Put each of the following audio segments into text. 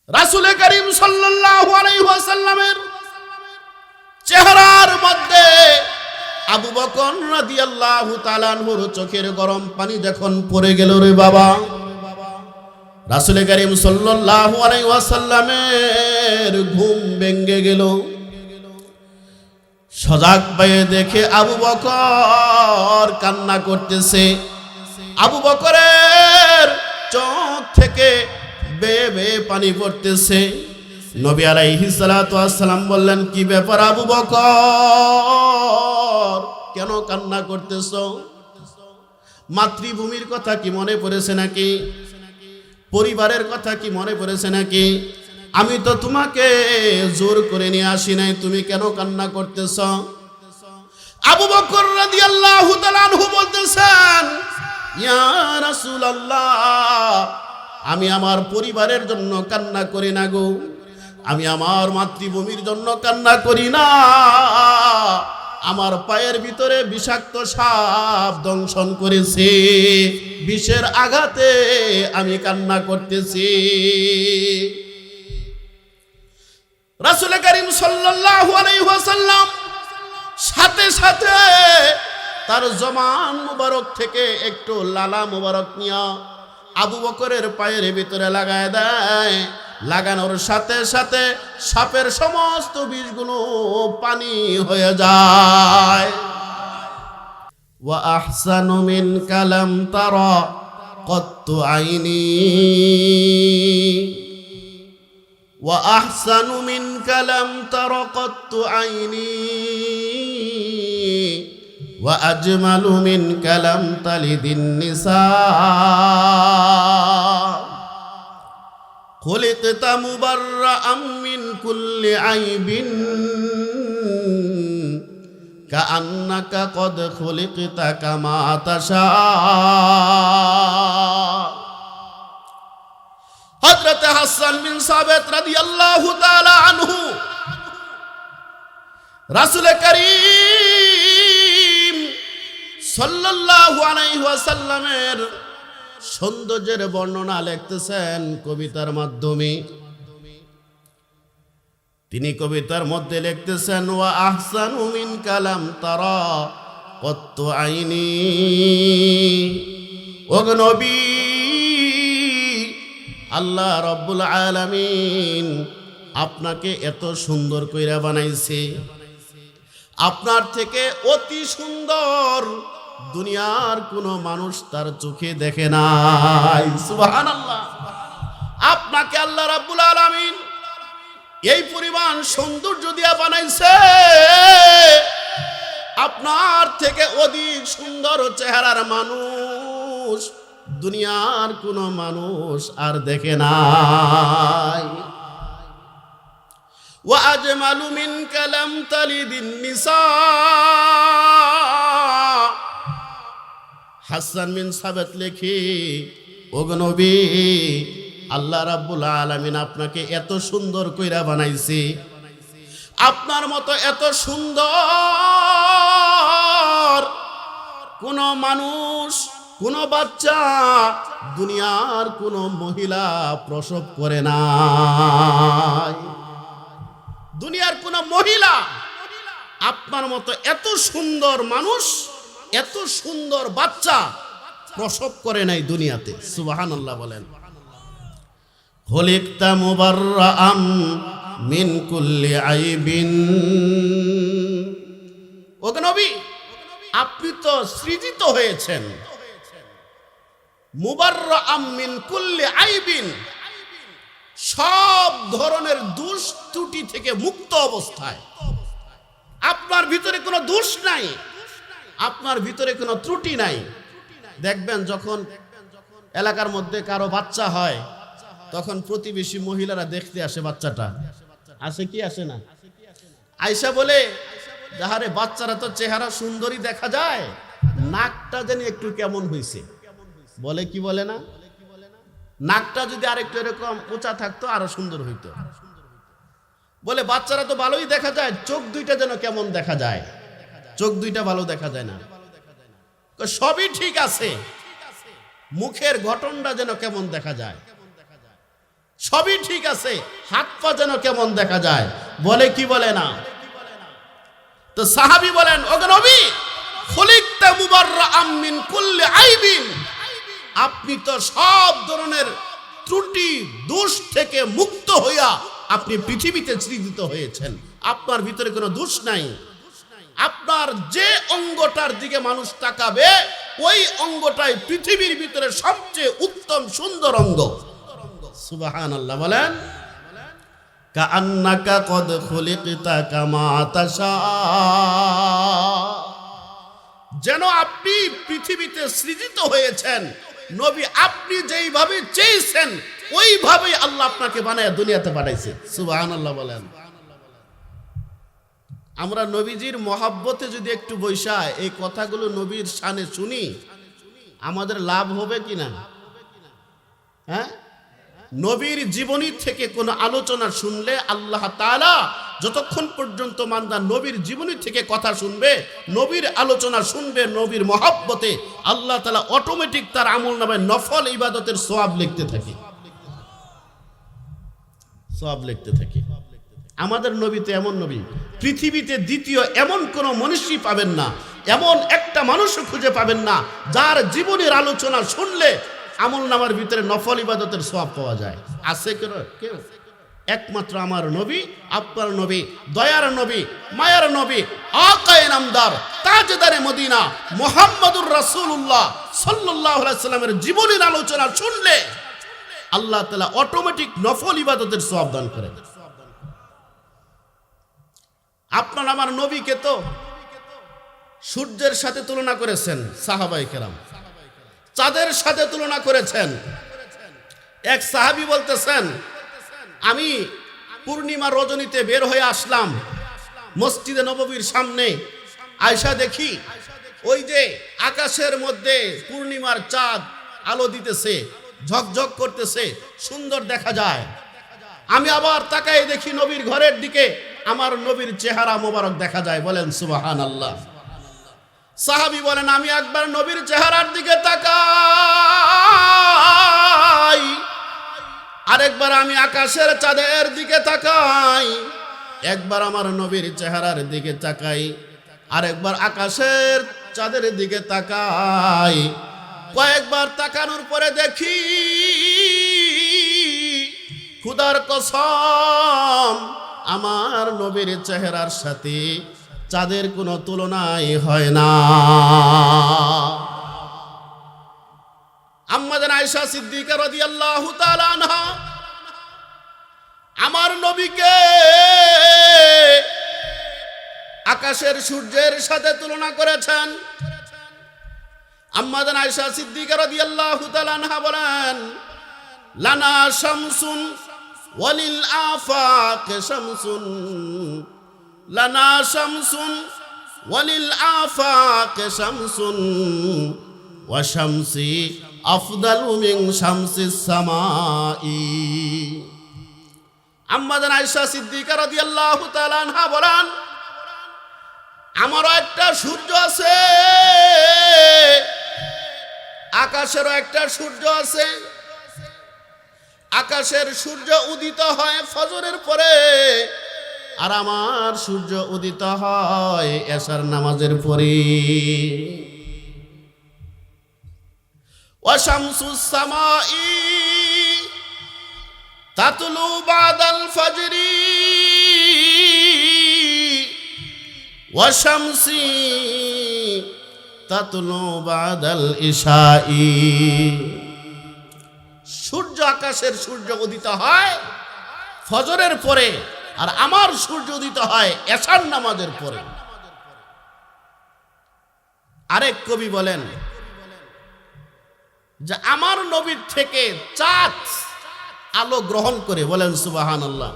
রাসূল করিম সাল্লাল্লাহু আলাইহি ওয়াসাল্লামের চেহারার মধ্যে আবু বকর রাদিয়াল্লাহু তাআলা আনহুর চোখের গরম পানি যখন পড়ে গেল রে বাবা, রাসূল করিম সাল্লাল্লাহু আলাইহি ওয়াসাল্লামের ঘুম ভেঙে গেল। সজাগ পায়ে দেখে আবু বকর কান্না করতেছে। আবু বকরের চোখ থেকে বেয়ে বেয়ে পানি পড়তেছে। নবী আলাইহিস সালাতু ওয়াস সালাম বললেন, কি ব্যাপার আবু বকর, কেন কান্না করতেছো? মাতৃভূমির কথা কি মনে পড়েছে নাকি? পরিবারের কথা কি মনে পড়েছে নাকি? আমি তো তোমাকে জোর করে নিয়ে আসি নাই, তুমি কেন কান্না করতেছ? আবু বকর রাদিয়াল্লাহু তাআলা আনহু বলতেছেন, ইয়া রাসূলুল্লাহ, আমি আমার পরিবারের জন্য কান্না করি না গো, আমি আমার মাতৃভূমির জন্য কান্না করি না। আমার পায়ের ভিতরে বিষাক্ত সাপ দংশন করেছে, বিষের আঘাতে আমি কান্না করতেছি। রাসূল করিম সাল্লাল্লাহু আলাইহি ওয়াসাল্লাম সাথে সাথে তার জবান মুবারক থেকে একটু লালা মুবারক নিয়ে আবু বকরের পায়ের ভিতরে লাগায় দেয়। লাগানোর সাথে সাথে সাপের সমস্ত বিষগুলো পানি হয়ে যায়। ওয়া আহসানু মিন কালাম তারা কত্তু আইনি, ওয়া আহসানু মিন কালাম তারা কত্তু আইনি, ওয়া আজমালু মিন কালাম তালিদিন নিসা। খুলিকতা মুবাররাআম মিন কুল্লি আইবিন কাআন্নাকা কদ খুলিকতা কামা তাশা। হযরত হাসান বিন সাবিত রাদিয়াল্লাহু তাআলা আনহু রাসূল করিম সাল্লাল্লাহু আলাইহি ওয়াসাল্লামের সৌন্দর্যের বর্ণনা লিখতেছেন কবিতার মাধ্যমে। তিনি কবিতার মধ্যে লিখতেছেন, ওয়া আহসানু মিন কালাম তারা কত্তু আইনি। ও নবী, আল্লাহ রাব্বুল আলামিন আপনাকে এত সুন্দর কইরা বানাইছে, আপনার থেকে অতি সুন্দর দুনিয়ার কোন মানুষ তার চোখে দেখে নাই। সুবহানাল্লাহ। আপনাকে আল্লাহ রাব্বুল আলামিন এই পরিমাণ সৌন্দর্য দিয়া বানাইছে, আপনার থেকে অধিক সুন্দর চেহারার মানুষ দুনিয়ার কোন মানুষ আর দেখে নাই। ওয়া আজমালু মিন কালাম তালিদিন নিসা। হাসান বিন সাবিত লেখে, ও নবী, আল্লাহ রাব্বুল আলামিন আপনাকে এত সুন্দর কইরা বানাইছে, আপনার মতো এত সুন্দর কোন মানুষ, কোন বাচ্চা দুনিয়ার কোন মহিলা প্রসব করে নাই। দুনিয়ার কোন মহিলা আপনার মতো এত সুন্দর মানুষ, এত সুন্দর বাচ্চা প্রসব করে নাই দুনিয়াতে। সুবহানাল্লাহ বলেন। খুলিকতা মুবাররাআম মিন কুল্লি আইবিন। ও নবী, আপনি তো সৃজিত হয়েছেন মুবাররাআম মিন কুল্লি আইবিন, সব ধরনের দোষ ত্রুটি থেকে মুক্ত অবস্থায়। আপনার ভিতরে কোনো দোষ নাই, আপনার ভিতরে কোনো ত্রুটি নাই। দেখবেন যখন এলাকার মধ্যে কারো বাচ্চা হয়, তখন প্রতিবেশী মহিলারা দেখতে আসে, বাচ্চাটা আসে কি আসে না, আয়সা বলে, যাহারে বাচ্চারা তো চেহারা সুন্দরী দেখা যায়, নাকটা জানি একটু কেমন হয়েছে। বলে কি বলে না, নাকটা যদি আরেকটু এরকম উঁচা থাকতো আরো সুন্দর হইতো। বলে বাচ্চারা তো ভালোই দেখা যায়, চোখ দুইটা যেন কেমন দেখা যায়, চোখ দুইটা ভালো দেখা যায় না। সবই ঠিক আছে, মুখের গঠনটা যেন কেমন দেখা যায়। সবই ঠিক আছে, হাত পা যেন কেমন দেখা যায়, বলে কি বলে না? তো সাহাবী বলেন, ওগো নবী, খুলিকতা মুবাররাআম মিন কুল্লি আইবিন, আপনি তো সব ধরনের ত্রুটি দোষ থেকে মুক্ত হইয়া আপনি পৃথিবীতে সৃজিত হয়েছেন, আপনার ভিতরে কোনো দোষ নাই। আপনার যে অঙ্গটার দিকে মানুষ তাকাবে ওই অঙ্গটাই পৃথিবীর ভিতরে সবচেয়ে উত্তম সুন্দর অঙ্গ। সুবহানাল্লাহ বলেন। কাআন্নাকা কদ খুলিকতা কামা তাশা, যেন আপনি পৃথিবীতে সৃজিত হয়েছেন, নবী আপনি যেইভাবে চেয়েছেন ওইভাবেই আল্লাহ আপনাকে বানায় দুনিয়াতে পাঠাইছে। সুবহানাল্লাহ বলেন। আমরা নবীজির মহাব্বতে যদি একটু বৈশা এই কথাগুলো নবীর শানে শুনি, আমাদের লাভ হবে কিনা? হ্যাঁ, নবীর জীবনী থেকে কোনো আলোচনা শুনলে আল্লাহ তাআলা যতক্ষণ পর্যন্ত বান্দা নবীর জীবনী থেকে কথা শুনবে, নবীর আলোচনা শুনবে, নবীর মহাব্বতে আল্লাহ তাআলা অটোমেটিক তার আমলনামায় নফল ইবাদতের সওয়াব লিখতে থাকে, সওয়াব লিখতে থাকে। আমাদের নবী তো এমন নবী, পৃথিবীতে দ্বিতীয় এমন কোন মনীষী পাবেন না, এমন একটা মানুষও খুঁজে পাবেন না যার জীবনের আলোচনা শুনলে আমলনামার ভিতরে নফল ইবাদতের সওয়াব পাওয়া যায়। আছে কেউ? একমাত্র আমার নবী, আপনার নবী, দয়ার নবী, মায়ার নবী, আকায়ে নামদার, তাজদারে মদিনা মুহাম্মদুর রাসূলুল্লাহ সাল্লাল্লাহু আলাইহি সাল্লামের জীবনের আলোচনা শুনলে আল্লাহ তাআলা অটোমেটিক নফল ইবাদতের সওয়াব দান করেন। আপনার আমার নবীকে তো সূর্যের সাথে তুলনা করেছেন সাহাবায়ে কেরাম, চাঁদের সাথে তুলনা করেছেন। এক সাহাবী বলতেছেন, আমি পূর্ণিমা রজনীতে বের হয়ে আসলাম মসজিদে নববীর সামনে, আয়সা দেখি ওই যে আকাশের মধ্যে পূর্ণিমার চাঁদ আলো দিতেছে, ঝকঝক করতেছে, সুন্দর দেখা যায়। আমি আবার তাকাই দেখি নবীর ঘরের দিকে, আমার নবীর চেহারা মোবারক দেখা যায়। বলেন সুবহানাল্লাহ। সাহাবী বলেন, আমি একবার নবীর চেহারার দিকে তাকাই, আরেকবার আমি আকাশের চাঁদের দিকে তাকাই, একবার আমার নবীর চেহারার দিকে তাকাই, আরেকবার আকাশের চাঁদের দিকে তাকাই। কয়েকবার তাকানোর পরে দেখি, খোদার কসম, আমার নবীর চেহারার সাথে চাঁদের কোনো তুলনাই হয় না। আম্মাজান আয়েশা সিদ্দিকা রাদিয়াল্লাহু তাআলা আনহা আমার নবীকে আকাশের সূর্যের সাথে তুলনা করেছেন। আম্মাজান আয়েশা সিদ্দিকা রাদিয়াল্লাহু তাআলা আনহা বলেন, লানা শামসুন ওয়ালিল আফাক শামসুন, লানা শামসুন ওয়ালিল আফাক শামসুন, ওয়া শামসি আফদালু মিন শামসিস সামাই। আম্মাজান আয়েশা সিদ্দিকা রাদিয়াল্লাহু তাআলা আনহা বলেন, আমারও একটা সূর্য আছে, আকাশেরও একটা সূর্য আছে। আকাশের সূর্য উদিত হয় ফজরের পরে, আর আমার সূর্য উদিত হয় এশার নামাজের পরে। ওয়া শামসুস সামাই তাতলু বাদাল ফজরি, ওয়া শামসি তাতলু বাদাল ইশাই। সূর্য, আকাশের সূর্য উদিত হয় ফজরের পরে, আর আমার সূর্য উদিত হয় এশার নামাজের পরে। আরেক কবি বলেন যে আমার নবীর থেকে চাঁদ আলো গ্রহণ করে। বলেন সুবহানাল্লাহ।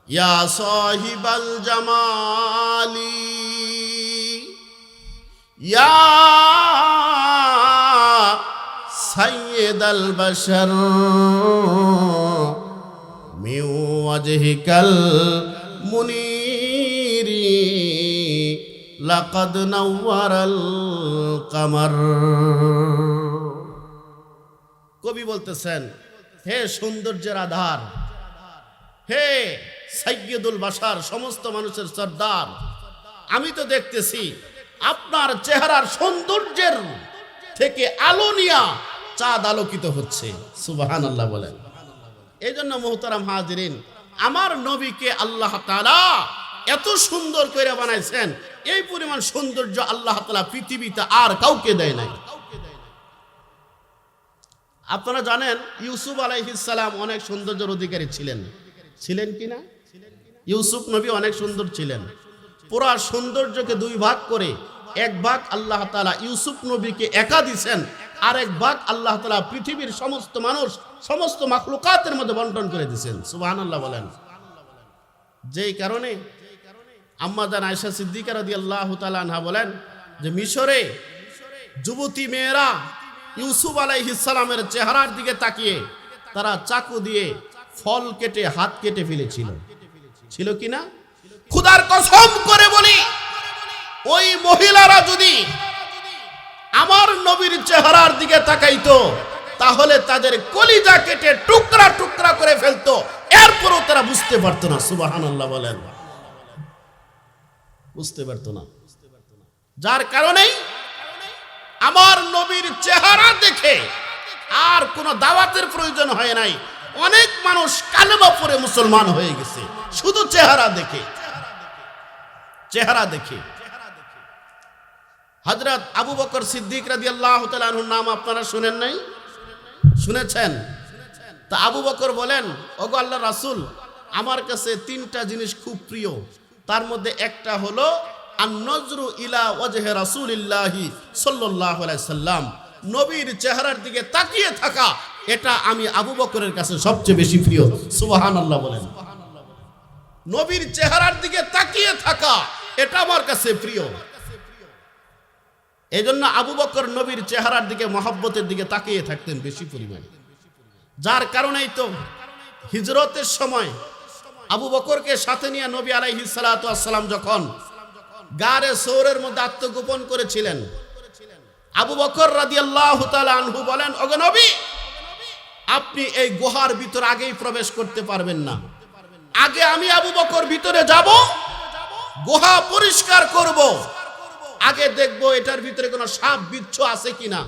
ইয়া সাহিবাল জামালি ইয়া সাইয়্যিদাল বাশার মিন ওয়াজহিকাল মুনীরি লাকাদ নাওয়ারাল কামার। কবি বলতেছেন, হে সৌন্দর্যের আধার, হে সাইয়্যিদুল বাশার, সমস্ত মানুষের সর্দার, আমি তো দেখতেছি আপনার চেহারার সৌন্দর্যের থেকে আলো নিয়া চাঁদ আলোকিত হচ্ছে। সুবহানাল্লাহ বলেন। এই জন্য মুহতারাম হাজিরিন, আমার নবীকে আল্লাহ তাআলা এত সুন্দর করে বানাইছেন, এই পরিমাণ সৌন্দর্য আল্লাহ তাআলা পৃথিবীতে আর কাউকে দেয় নাই। আপনারা জানেন ইউসুফ আলাইহিস সালাম অনেক সৌন্দর্যের অধিকারী ছিলেন, ছিলেন কিনা? ইউসুফ নবী অনেক সুন্দর ছিলেন। পুরা সৌন্দর্যকে দুই ভাগ করে এক ভাগ আল্লাহ তাআলা ইউসুফ নবীকে একা দিয়েছেন, আর এক ভাগ আল্লাহ তাআলা পৃথিবীর সমস্ত মানুষ, সমস্ত মাখলুকাতের মধ্যে বন্টন করে দিয়েছেন। সুবহানাল্লাহ বলেন। যেই কারণে আম্মা জান আয়েশা সিদ্দিকা রাদিয়াল্লাহু তাআলা আনহা বলেন যে মিশরে যুবতী মেয়েরা ইউসুফ আলাইহিস সালামের চেহারার দিকে তাকিয়ে তারা চাকু দিয়ে ফল কেটে হাত কেটে ফেলেছিল। ছিল কিনা? খোদার কসম করে বলি, ওই মহিলারা যদি আমার নবীর চেহারার দিকে তাকাইতো তাহলে তাদের কলিজা কেটে টুকরা টুকরা করে ফেলতো, এরপরও তারা বুঝতে পারতো না। সুবহানাল্লাহ বলেন। বুঝতে পারতো না। যার কারণেই আমার নবীর চেহারা দেখে আর কোনো দাওয়াতের প্রয়োজন হয় নাই। অনেক মানুষ কালেমা পড়ে মুসলমান হয়ে গেছে শুধু চেহারা দেখে। চেহারা দেখে হযরত আবু বকর সিদ্দিক রাদিয়াল্লাহু তাআলা আনহুর নাম আপনারা শুনেন নাই? শুনেছেন? তা আবু বকর বলেন, ওগো আল্লাহর রাসূল, আমার কাছে তিনটা জিনিস খুব প্রিয়, তার মধ্যে একটা হলো আন-নজরু ইলা ওয়াজহি রাসূলিল্লাহি সাল্লাল্লাহু আলাইহি সাল্লাম, নবীর চেহারার দিকে তাকিয়ে থাকা, এটা আমি আবু বকরের কাছে সবচেয়ে বেশি প্রিয়। সুবহানাল্লাহ বলেন। নবীর চেহারার দিকে তাকিয়ে থাকা এটা আমার কাছে প্রিয়। এজন্য আবু বকর নবীর চেহারার দিকে মহব্বতের দিকে তাকিয়ে থাকতেন বেশি পরিমাণে। যার কারণেই তো হিজরতের সময় আবু বকরকে সাথে নিয়ে নবী আলাইহিস সালাতু ওয়াস সালাম যখন গারে সৌরের মধ্যে আত্মগোপন করেছিলেন, আবু বকর রাদিয়াল্লাহু তাআলা আনহু বলেন, ওগো নবী, আপনি এই গুহার ভিতর আগেই প্রবেশ করতে পারবেন না, আগে আমি আবু বকর ভিতরে যাব, গুহা পরিষ্কার করব, আগে দেখব এটার ভিতরে কোনো সাপ বিচ্ছু আছে কিনা,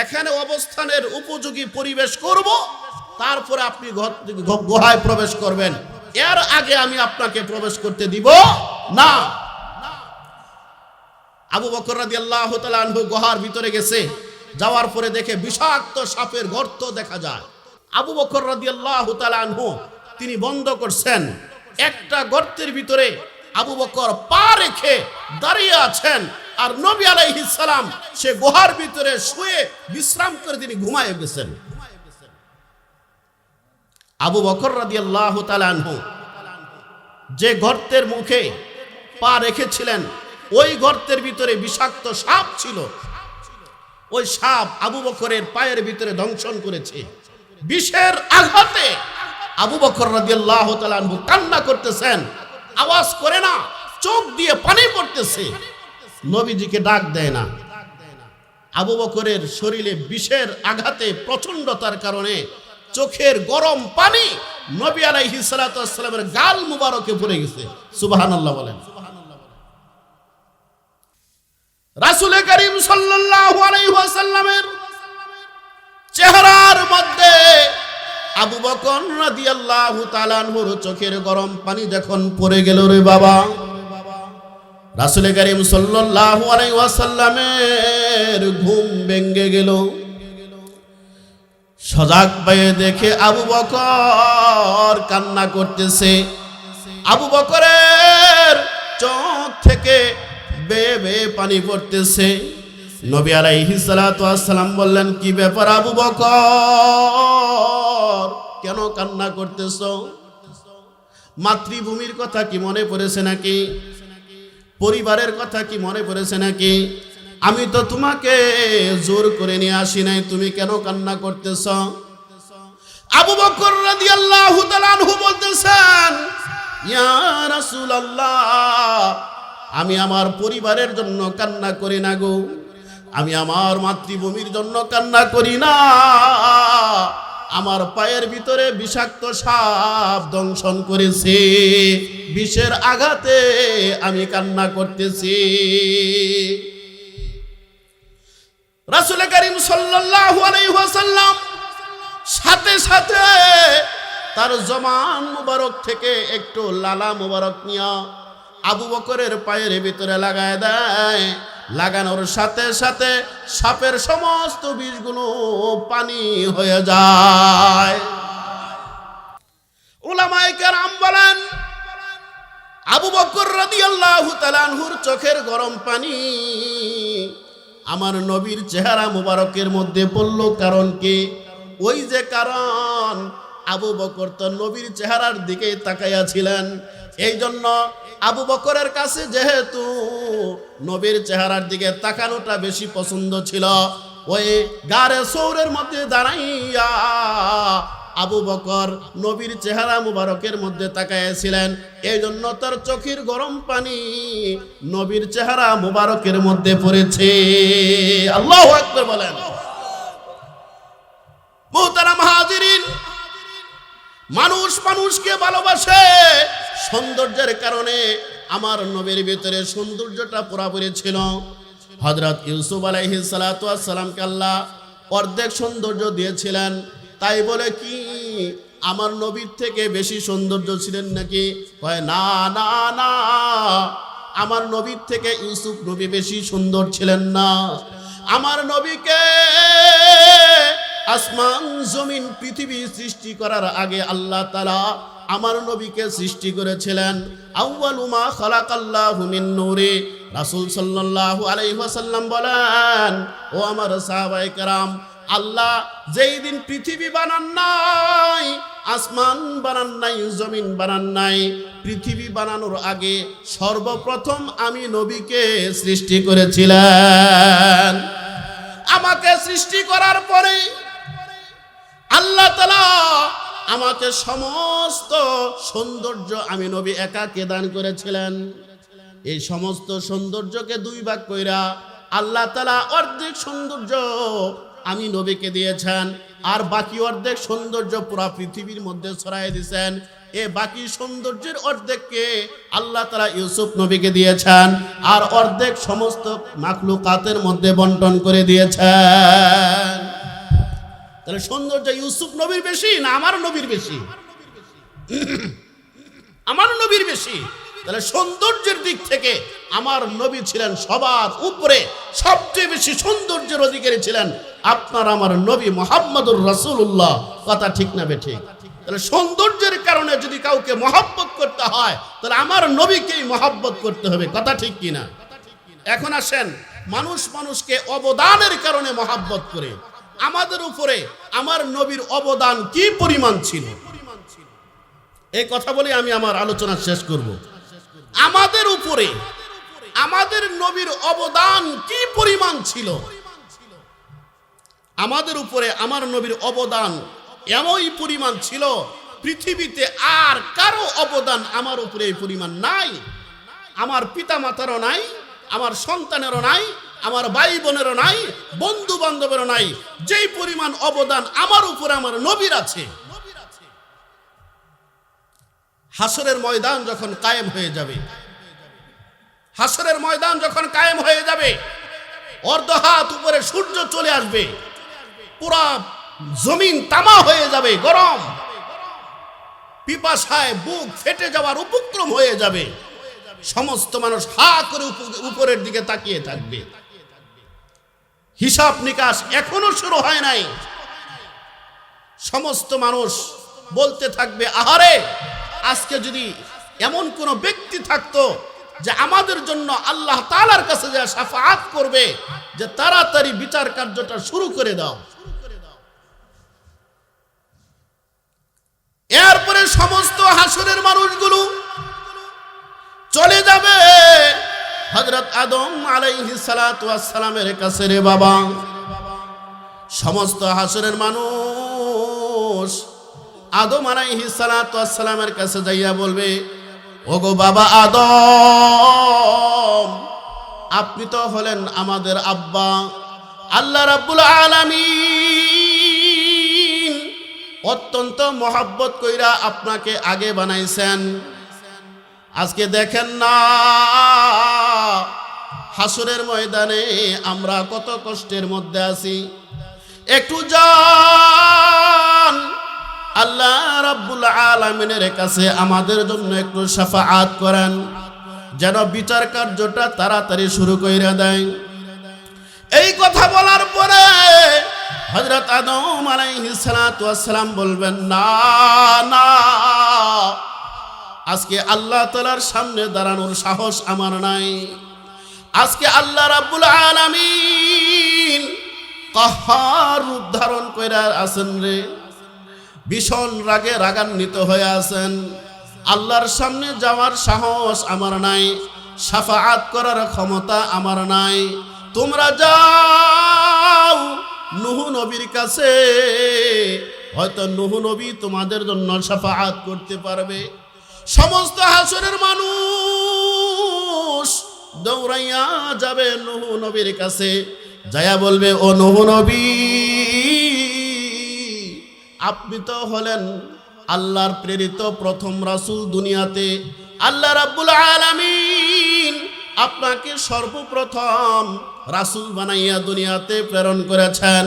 এখানে অবস্থানের উপযোগী পরিবেশ করব, তারপরে আপনি গুহায় প্রবেশ করবেন, এর আগে আমি আপনাকে প্রবেশ করতে দিব না। আবু বকর রাদিয়াল্লাহু তাআলা আনহু গুহার ভিতরে গেছে, যাওয়ার পরে দেখে বিষাক্ত সাপের গর্ত দেখা যায়। আবু বকর রাদিয়াল্লাহু তাআলা আনহু তিনি বন্ধ করছেন, একটা গর্তের ভিতরে আবু বকর পা রেখে দাঁড়িয়ে আছেন, আর নবী আলাইহিস সালাম সে গুহার ভিতরে শুয়ে বিশ্রাম করে তিনি ঘুমায়ে গেছেন। আবু বকর রাদিয়াল্লাহু তাআলা আনহু যে গর্তের মুখে পা রেখেছিলেন, ওই গর্তের ভিতরে বিষাক্ত সাপ ছিল। ওই সাপ আবু বকরের পায়ের ভিতরে দংশন করেছে। বিষের আঘাতে আবু বকর রাদিয়াল্লাহু তাআলা আনহু কান্না করতেছেন, আওয়াজ করে না, চোখ দিয়ে পানি পড়তেছে, নবীজিকে ডাক দেয় না। আবু বকরের শরীরে বিষের আঘাতে প্রচন্ডতার কারণে চোখের গরম পানি নবী আলাইহিস সালাতু ওয়াস সালামের গাল মুবারকে পড়ে গেছে। সুবহানাল্লাহ বলেন। রাসূল করিম সাল্লাল্লাহু আলাইহি ওয়াসাল্লামের চেহারার মধ্যে আবু বকর রাদিয়াল্লাহু তাআলা আনহুর চোখের গরম পানি যখন পড়ে গেল, রে বাবা, রাসূল করিম সাল্লাল্লাহু আলাইহি ওয়াসাল্লামের ঘুম ভেঙে গেল। সজাগ হয়ে দেখে আবু বকর কান্না করতেছে। আবু বকরের চোখ থেকে বেয়ে বেয়ে পানি পড়তেছে। নবী আলাইহিস সালাতু ওয়াস সালাম বললেন, কি ব্যাপার আবু বকর, কেন কান্না করতেছো? মাতৃভূমির কথা কি মনে পড়েছে নাকি? পরিবারের কথা কি মনে পড়েছে নাকি? আমি তো তোমাকে জোর করে নিয়ে আসি নাই, তুমি কেন কান্না করতেছ? আবু বকর রাদিয়াল্লাহু তাআলা আনহু বলতেছেন, ইয়া রাসূলুল্লাহ, আমি আমার পরিবারের জন্য কান্না করি না গো, আমি আমার মাতৃভূমির জন্য কান্না করি না, আমার পায়ের ভিতরে বিষাক্ত সাপ দংশন করেছে, বিষের আঘাতে আমি কান্না করতেছি। রাসূল করিম সাল্লাল্লাহু আলাইহি ওয়াসাল্লাম সাথে সাথে তার জমান মুবারক থেকে একটু লালা মুবারক নিয়ে আবু বকরের পায়ের ভিতরে লাগায় দেয়। লাগানোর সাথে সাথে সাপের সমস্ত বিষগুলো পানি হয়ে যায়। উলামায়ে কেরাম বলেন, আবু বকর রাদিয়াল্লাহু তাআলা আনহুর চোখের গরম পানি আমার নবীর চেহারা মুবারকের মধ্যে পড়ল। কারণ কি? ওই যে কারণ, আবু বকর তো নবীর চেহারার দিকে তাকাইয়া ছিলেন। এই জন্য আবু বকরের কাছে যেহেতু নবীর চেহারার দিকে তাকানোটা বেশি পছন্দ ছিল, ওই গারে সৌরের মধ্যে দাঁড়াইয়া আবু বকর নবীর চেহারা মুবারকের মধ্যে তাকাইয়াছিলেন। এই জন্য তার চোখের গরম পানি নবীর চেহারা মুবারকের মধ্যে পড়েছে। আল্লাহু আকবার বলেন। মুহতারাম হাজিরিন, মানুষ মানুষকে ভালোবাসে সৌন্দর্যের কারণে। আমার নবীর ভিতরে সৌন্দর্যটা পুরাপুরি ছিল। হযরত ইউসুফ আলাইহিস সালাতু ওয়াস সালামকে আল্লাহ অর্ধেক সৌন্দর্য দিয়েছিলেন। তাই বলে কি আমার নবীর থেকে বেশি সৌন্দর্য ছিলেন নাকি? কয় না না না, আমার নবীর থেকে ইউসুফ নবী বেশি সুন্দর ছিলেন না। আমার নবীকে আসমান জমিন পৃথিবী সৃষ্টি করার আগে আল্লাহ তাআলা আমার নবীকে সৃষ্টি করেছিলেন। আউয়ালু মা খালাকাল্লাহু মিন নূরি। রাসূল সাল্লাল্লাহু আলাইহি ওয়াসাল্লাম বলেন, ও আমার সাহাবায়ে কেরাম, আল্লাহ যেই দিন পৃথিবী বানান নাই, আসমান বানান নাই, জমিন বানান নাই, পৃথিবী বানানোর আগে সর্বপ্রথম আমি নবীকে সৃষ্টি করেছিলেন। আমাকে সৃষ্টি করার পরে আল্লাহ তাআলা আমাকে সমস্ত সৌন্দর্য আমি নবী একাকে দান করেছিলেন। এই সমস্ত সৌন্দর্যকে দুই ভাগ কইরা আল্লাহ তাআলা অর্ধেক সৌন্দর্য আমি নবীকে দিয়েছেন, আর বাকি অর্ধেক সৌন্দর্য পুরা পৃথিবীর মধ্যে ছড়াই দিয়েছেন। এ বাকি সৌন্দর্যের অর্ধেককে আল্লাহ তাআলা ইউসুফ নবীকে দিয়েছেন, আর অর্ধেক সমস্ত মাখলুকাতের মধ্যে বন্টন করে দিয়েছেন। তাহলে সৌন্দর্য ইউসুফ নবীর বেশি না আমার নবীর বেশি? আমার নবীর বেশি। তাহলে সৌন্দর্যের দিক থেকে আমার নবী ছিলেন সবার উপরে, সবচেয়ে বেশি সৌন্দর্যের অধিকারী ছিলেন আপনার আমার নবী মুহাম্মদুর রাসূলুল্লাহ। কথা ঠিক না বেঠিক? তাহলে সৌন্দর্যের কারণে যদি কাউকে মহব্বত করতে হয়, তাহলে আমার নবীকেই মহব্বত করতে হবে। কথা ঠিক কিনা? এখন আসেন, মানুষ মানুষকে অবদানের কারণে মহব্বত করে। আমাদের উপরে আমার নবীর অবদান কি পরিমাণ ছিল, এই কথা বলে আমি আমার আলোচনা শেষ করব। আমাদের উপরে আমাদের নবীর অবদান কি পরিমাণ ছিল? আমাদের উপরে আমার নবীর অবদান এমনই পরিমাণ ছিল, পৃথিবীতে আর কারো অবদান আমার উপরে এই পরিমাণ নাই। আমার পিতা মাতারও নাই, আমার সন্তানেরও নাই, আমার ভাই বোনেরও নাই, বন্ধু বান্ধবেরও নাই। যেই পরিমাণ অবদান আমার উপরে আমার নবীর আছে, হাসরের ময়দান যখন কায়েম হয়ে যাবে, হাসরের ময়দান যখন কায়েম হয়ে যাবে, অর্ধ হাত উপরে সূর্য চলে আসবে, পুরা জমিন তামা হয়ে যাবে, গরম, পিপাসায় বুক ফেটে যাওয়ার উপক্রম হয়ে যাবে। সমস্ত মানুষ হা করে উপরের দিকে তাকিয়ে থাকবে। হিসাব নিকাশ এখনো শুরু হয় নাই। সমস্ত মানুষ বলতে থাকবে, আহারে, আজকে যদি এমন কোন ব্যক্তি থাকতো যে আমাদের জন্য আল্লাহ তাআলার কাছে যা শাফাআত করবে, যে তাড়াতাড়ি বিচার কার্যটা শুরু করে দাও। এরপরে সমস্ত হাসরের মানুষগুলো চলে যাবে হযরত আদম আলাইহিস সালাতু ওয়াস সালামের কাছে। রে বাবা, সমস্ত হাসরের মানুষ আদম আলাইহিস সালাতু ওয়াস সালামের কাছে যাইয়া বলবে, ওগো বাবা আদম, আপনি তো হলেন আমাদের আব্বা। আল্লাহ রাব্বুল আলামিন অত্যন্ত মহব্বত কইরা আপনাকে আগে বানাইছেন। আজকে দেখেন না হাসরের ময়দানে আমরা কত কষ্টের মধ্যে আছি। একটু যান আল্লাহ রাব্বুল আলামিনের কাছে আমাদের জন্য একটু শাফাআত করেন, যেন বিচার কার্যটা তাড়াতাড়ি শুরু কইরা দেয়। এই কথা বলার পরে হযরত আদম আলাইহিস সালাতু ওয়াস সালাম বলবেন, না না, আজকে আল্লাহ তাআলার সামনে দাঁড়ানোর সাহস আমার নাই। আজকে আল্লাহ রাব্বুল আলামিন কাহার রূপ ধারণ কইরা আছেন রে, ভীষণ রাগে রাগান্বিত হয়ে আছেন। আল্লাহর সামনে যাওয়ার সাহস আমার নাই, শাফাআত করার ক্ষমতা আমার নাই। তোমরা যাও নূহ নবীর কাছে, হয়তো নূহ নবী তোমাদের জন্য শাফাআত করতে পারবে। সমস্ত হাসরের মানুষ দৌড়াইয়া যাবে নূহ নবীর কাছে, যায়া বলবে, ও নূহ নবী, আপনি তো হলেন আল্লাহর প্রেরিত প্রথম রাসূল দুনিয়াতে। আল্লাহ রাব্বুল আলামিন আপনাকে সর্বপ্রথম রাসূল বানাইয়া দুনিয়াতে প্রেরণ করেছেন।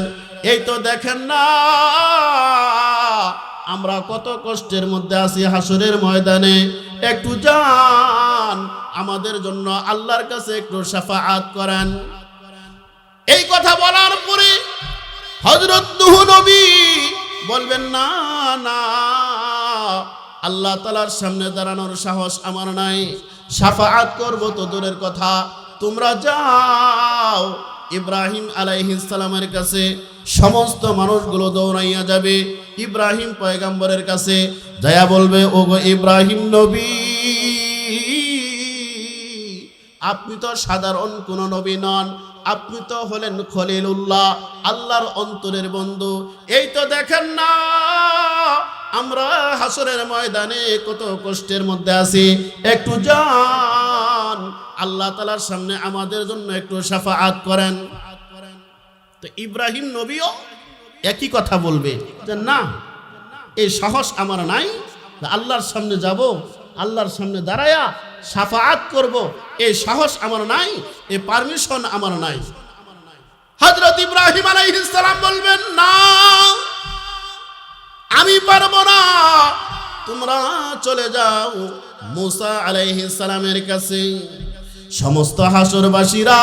এই তো দেখেন না আমরা কত কষ্টের মধ্যে আছি হাসরের ময়দানে। একটু যান আমাদের জন্য আল্লাহর কাছে একটু শাফাআত করেন। এই কথা বলার পরে হযরত নূহ নবী বলবেন, না না, আল্লাহ তাআলার সামনে দাঁড়ানোর সাহস আমার নাই, শাফাআত করব তো দূরের কথা। তোমরা যাও ইব্রাহিম আলাইহিস সালামের কাছে। সমস্ত মানুষগুলো দৌড়াইয়া যাবে ইব্রাহিম পয়গম্বরের কাছে, যায়া বলবে, ও গো ইব্রাহিম নবী, আপনি তো সাধারণ কোন নবী নন, আপনি তো হলেন খলিলুল্লাহ, আল্লাহর অন্তরের বন্ধু। এই তো দেখেন না আমরা হাসরের ময়দানে কত কষ্টের মধ্যে আছি। একটু যান আল্লাহ তাআলার সামনে আমাদের জন্য একটু শাফাআত করেন। তো ইব্রাহিম নবীও একই কথা বলবে যে, না, এই সাহস আমার নাই, আল্লাহর সামনে যাব, আল্লাহর সামনে দাঁড়ায়া শাফাআত করব, এই সাহস আমার নাই, এই পারমিশন আমার নাই। হযরত ইব্রাহিম আলাইহিস সালাম বলবেন, না, আমি পারবো না, তোমরা চলে যাও মুসা আলাইহিস সালামের কাছে। সমস্ত হাসরবাসীরা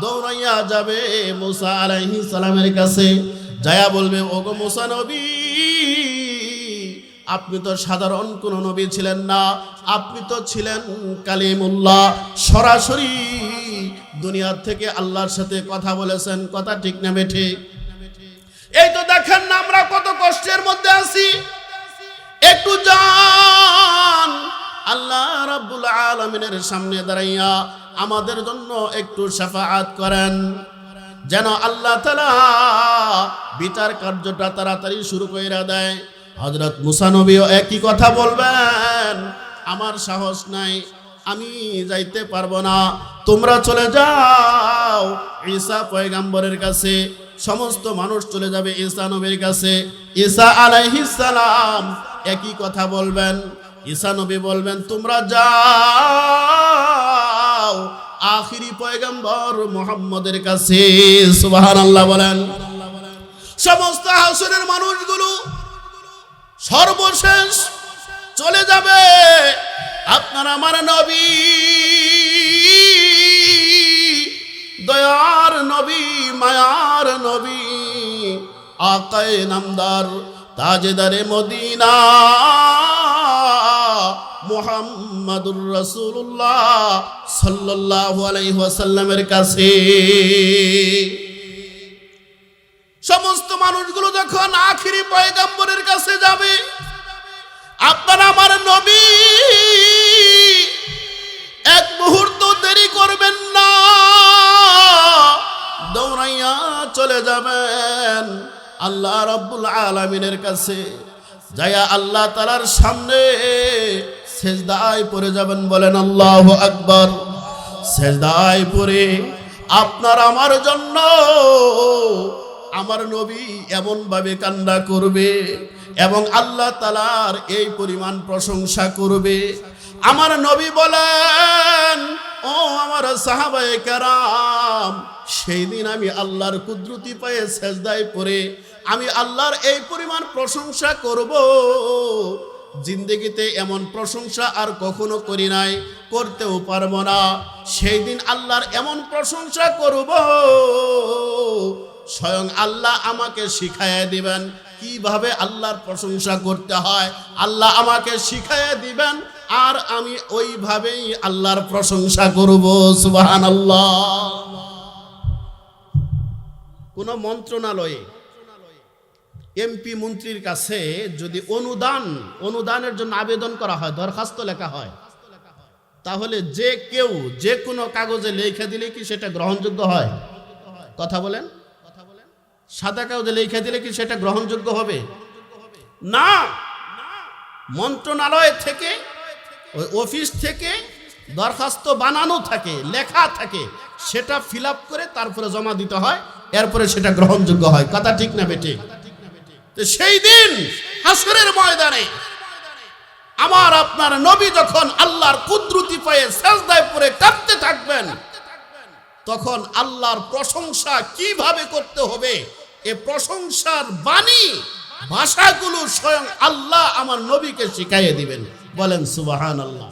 দৌড়াইয়া যাবে মুসা আলাইহিস সালামের কাছে, যায়া বলবে, ওগো মুসা নবী, আপনি তো সাধারণ কোন নবী ছিলেন না, আপনি তো ছিলেন কালিমুল্লাহ, সরাসরি দুনিয়ার থেকে আল্লাহর সাথে কথা বলেছেন। কথা ঠিক না বেঠিক? এই তো দেখেন না আমরা কত কষ্টের মধ্যে আছি। একটু যান আল্লাহ রাব্বুল আলামিনের সামনে দাঁড়াইয়া আমাদের জন্য একটু শাফাআত করেন, যেন আল্লাহ তাআলা বিচার কার্যটা তাড়াতাড়ি শুরু কইরা দেয়। হযরত মুসা নবীও একই কথা বলবেন, আমার সাহস নাই, আমি যাইতে পারবো না, তোমরা চলে যাও ঈসা পয়গম্বরের কাছে। সমস্ত মানুষ চলে যাবে ঈসা নবীর কাছে। ঈসা আলাইহিস সালাম একই কথা বলবেন। ঈসা নবী বলবেন, তোমরা যাও আখিরি পয়গম্বর মুহাম্মদের কাছে। সুবহানাল্লাহ বলেন। সমস্ত হাসরের মানুষগুলো সর্বশেষ চলে যাবে আপনার আমার নবী, দয়ার নবী, মায়ার নবী, আকায়ে নামদার, তাজদারে মদিনা, মুহাম্মাদুর রাসূলুল্লাহ সাল্লাল্লাহু আলাইহি ওয়াসাল্লামের কাছে। সমস্ত মানুষগুলো যখন আখিরি পয়গম্বরের কাছে যাবে, আপনার আমার নবী এক মুহূর্ত দেরি করবেন না, দৌড়াইয়া চলে যাবেন আল্লাহ রাব্বুল আলামিনের কাছে। যায়া আল্লাহ তাআলার সামনে সিজদায় পড়ে যাবেন। বলেন আল্লাহু আকবার। সিজদায় পড়ে আপনার আমার জন্য আমার নবী এমন ভাবে কান্না করবে এবং আল্লাহ তাআলার এই পরিমাণ প্রশংসা করবে। আমার নবী বলেন, ও আমার সাহাবায়ে কেরাম, সেই দিন আমি আল্লাহর কুদরতি পায়ে সেজদায় পড়ে আমি আল্লাহর এই পরিমাণ প্রশংসা করব, জিন্দেগিতে এমন প্রশংসা আর কখনো করি নাই, করতেও পারবো না। সেই দিন আল্লাহর এমন প্রশংসা করব, স্বয়ং আল্লাহ আমাকে শিখাইয়া দিবেন কিভাবে আল্লাহর প্রশংসা করতে হয়। আল্লাহ আমাকে শিখাইয়া দিবেন আর আমি ওইভাবেই আল্লাহর প্রশংসা করব। সুবহানাল্লাহ। কোন মন্ত্রণালয়ে এমপি মন্ত্রীর কাছে যদি অনুদানের জন্য আবেদন করা হয়, দরখাস্ত লেখা হয়, তাহলে যে কেউ যে কোনো কাগজে লিখে দিলে কি সেটা গ্রহণযোগ্য হয়? কথা বলেন। সাদা কাগজে লিখে দিলে কি সেটা গ্রহণযোগ্য হবে? না। মন্ত্রণালয় থেকে, ওই অফিস থেকে দরখাস্ত বানানো থাকে, লেখা থাকে, সেটা ফিল আপ করে তারপরে জমা দিতে হয়, এরপরে সেটা গ্রহণযোগ্য হয়। কথা ঠিক না বেটে? তো সেই দিন হাসরের ময়দানে আমার আপনার নবী যখন আল্লাহর কুদরতি পায়ে সেজদায় পড়ে কাঁদতে থাকবেন, তখন আল্লাহর প্রশংসা কিভাবে করতে হবে এ প্রশংসার বাণী ভাষাগুলো স্বয়ং আল্লাহ আমার নবীকে শিখাইয়ে দিবেন। বলেন সুবহানাল্লাহ।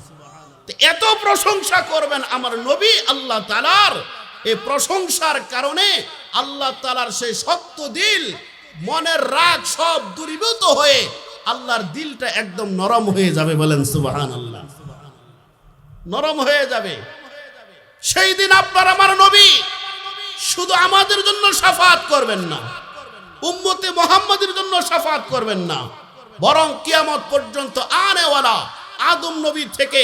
এত প্রশংসা করবেন আমার নবী আল্লাহ তাআলার। এই প্রশংসার কারণে আল্লাহ তাআলার সেই শক্ত দিল, মনের রাগ সব দূরীভূত হয়ে আল্লাহর দিলটা একদম নরম হয়ে যাবে। বলেন সুবহানাল্লাহ। নরম হয়ে যাবে। সেই দিন আপনার আমার নবী শুধু আমাদের জন্য শাফাআত করবেন না, উম্মতে মুহাম্মাদের জন্য শাফাআত করবেন না, বরং কিয়ামত পর্যন্ত আনেওয়ালা আদম নবী থেকে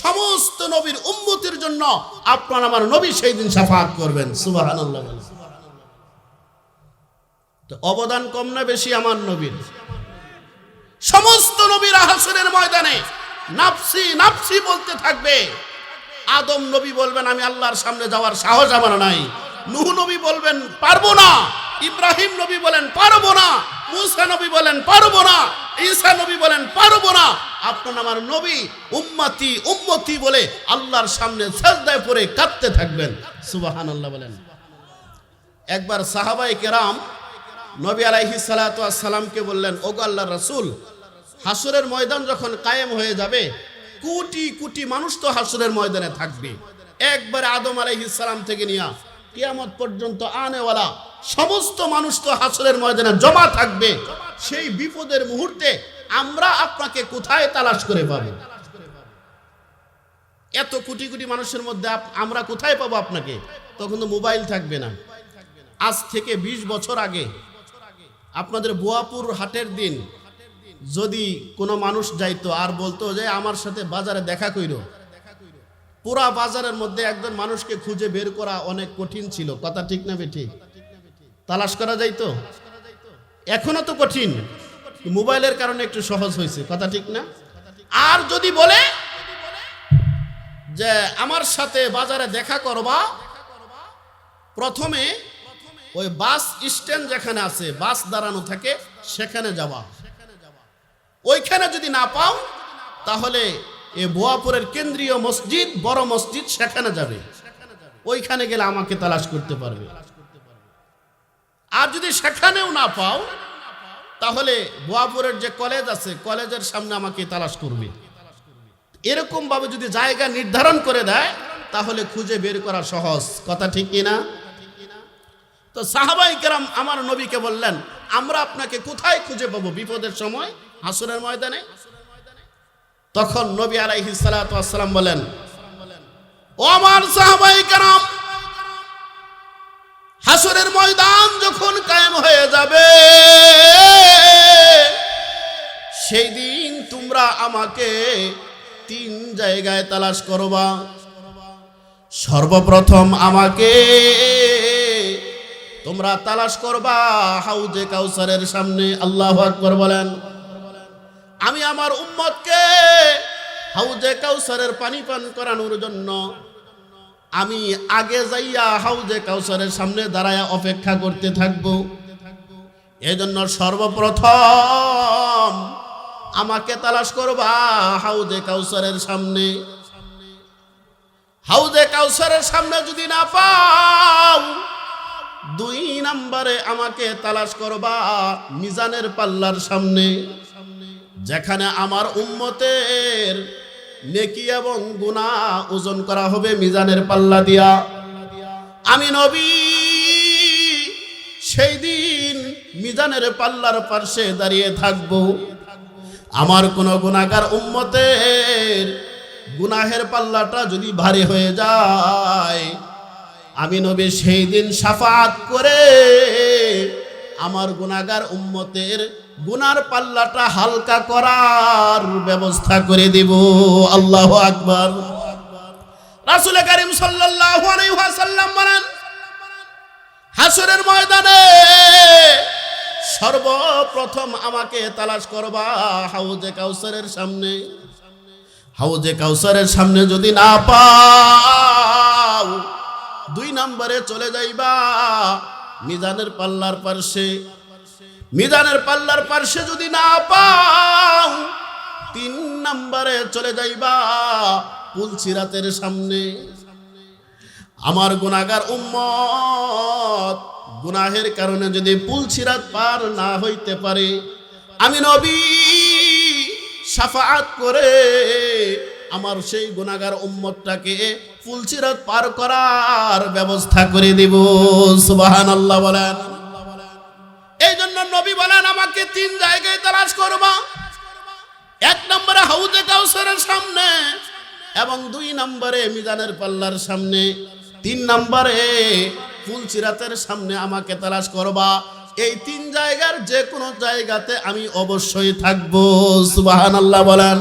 সমস্ত নবীর উম্মতের জন্য আপনার আমার নবী সেই দিন শাফাআত করবেন। সুবহানাল্লাহ। তো অবদান কম না বেশি আমার নবীর? সমস্ত নবীরা হাসরের ময়দানে নাফসি নাফসি বলতে থাকবে। আদম নবী বলবেন আমি আল্লাহর সামনে যাওয়ার সাহস আমার নাই। নূহ নবী বলবেন পারবো না। ইব্রাহিম নবী বলেন পারবো না। মুসা নবী বলেন পারবো না। ঈসা নবী বলেন পারবো না। আপনার আমার নবী উম্মতি উম্মতি বলে আল্লাহর সামনে সিজদায় পড়ে কাঁদতে থাকবেন। সুবহানাল্লাহ বলেন। একবার সাহাবায়ে কেরাম নবী আলাইহিস সালাতু ওয়াস সালামকে বললেন, ওগো আল্লাহর রাসূল, হাসরের ময়দান যখন কায়েম হয়ে যাবে, কোটি কোটি মানুষ তো হাসরের ময়দানে থাকবে, একবার আদম আলাইহিস সালাম থেকে নিয়ে কিয়ামত পর্যন্ত আনেওয়ালা সমস্ত মানুষ তো হাসরের ময়দানে জমা থাকবে। সেই বিপদের মুহূর্তে আমরা আপনাকে কোথায় তালাশ করে পাবো? এত কোটি কোটি মানুষের মধ্যে আমরা কোথায় পাবো আপনাকে? তখন তো মোবাইল থাকবে না। আজ থেকে 20 বছর আগে আপনাদের বোয়াপুর হাটের দিন যদি কোনো মানুষ যাইতো আর বলতো যে আমার সাথে বাজারে দেখা কইরো, পুরা বাজারের মধ্যে একজন মানুষকে খুঁজে বের করা অনেক কঠিন ছিল। কথা ঠিক না বেঠিক? তালাশ করা যাইতো? এখনো তো কঠিন, মোবাইলের কারণে একটু সহজ হয়েছে। কথা ঠিক না? আর যদি বলে যে আমার সাথে বাজারে দেখা করবা, প্রথমে ওই বাস স্ট্যান্ড যেখানে আছে, বাস দাঁড়ানো থাকে, সেখানে যাওয়া। ওইখানে যদি না পাও তাহলে এই বোয়াপুরের কেন্দ্রীয় মসজিদ, বড় মসজিদ, সেখানে যাবে। ওইখানে গেলে আমাকে তালাশ করতে পারবে। আর যদি সেখানেও না পাও তাহলে বোয়াপুরের যে কলেজ আছে, কলেজের সামনে আমাকে তালাশ করবে। এরকম ভাবে যদি জায়গা নির্ধারণ করে দেয় তাহলে খুঁজে বের করা সহজ। কথা ঠিক কিনা? তো সাহাবায়ে কেরাম আমার নবীকে বললেন, আমরা আপনাকে কোথায় খুঁজে পাবো বিপদের সময় হাসরের ময়দানে? তখন নবী আলাইহিস সালাতু ওয়াস সালাম বলেন, ও আমার সাহাবায়ে কেরাম, হাসরের ময়দান যখন কায়েম হয়ে যাবে, সেই দিন তোমরা আমাকে 3 জায়গায় তালাশ করবা। সর্বপ্রথম আমাকে তোমরা তালাশ করবা হাউজে কাউসারের সামনে। আল্লাহু আকবার বলেন। আমি আমার উম্মতকে হাউজে কাউসারের পানি পান করানোর জন্য আমি আগে যাইয়া হাউজে কাউসারের সামনে দাঁড়ায়া অপেক্ষা করতে থাকবো। এজন্য সর্বপ্রথম আমাকে তালাশ করবা হাউজে কাউসারের সামনে। হাউজে কাউসারের সামনে যদি না পাও, 2 নম্বরে আমাকে তালাশ করবা মিজানের পাল্লার সামনে, যেখানে আমার উম্মতের নেকি এবং গুনাহ ওজন করা হবে মিজানের পাল্লা দিয়া। আমি নবী সেই দিন মিজানের পাল্লার পাশে দাঁড়িয়ে থাকব। আমার কোন গুনাহগার উম্মতের গুনাহের পাল্লাটা যদি ভারী হয়ে যায়, আমি নবী সেই দিন শাফাআত করে আমার গুনাহগার উম্মতের গুনার পাল্লাটা হালকা করার ব্যবস্থা করে দেব। আল্লাহু আকবার। রাসূল কারীম সাল্লাল্লাহু আলাইহি ওয়াসাল্লাম বলেন, হাসরের ময়দানে সর্বপ্রথম আমাকে তালাশ করবা হাউজে কাউসারের সামনে। হাউজে কাউসারের সামনে যদি না পাও, 2 নম্বরে চলে যাইবা মিজানের পাল্লার পাশে। মিজানের পাল্লার পাশে যদি না পাও, 3 নম্বরে চলে যাইবা পুলসিরাতের সামনে। আমার গুনাহগার উম্মত গুনাহের কারণে যদি পুলসিরাত পার না হইতে পারে, আমি নবী শাফাআত করে আমার সেই গুনাহগার উম্মতটাকে পুলসিরাত পার করার ব্যবস্থা করে দেব। সুবহানাল্লাহ বলেন। এই জন্য নবী বলেন আমাকে 3 জায়গায় তালাশ করবা। 1 নম্বরে হাউজে কাউসারের সামনে এবং 2 নম্বরে মিজানের পাল্লার সামনে, 3 নম্বরে পুলসিরাতের সামনে আমাকে তালাশ করবা। এই 3 জায়গার যে কোনো জায়গাতে আমি অবশ্যই থাকবো। সুবহানাল্লাহ বলেন।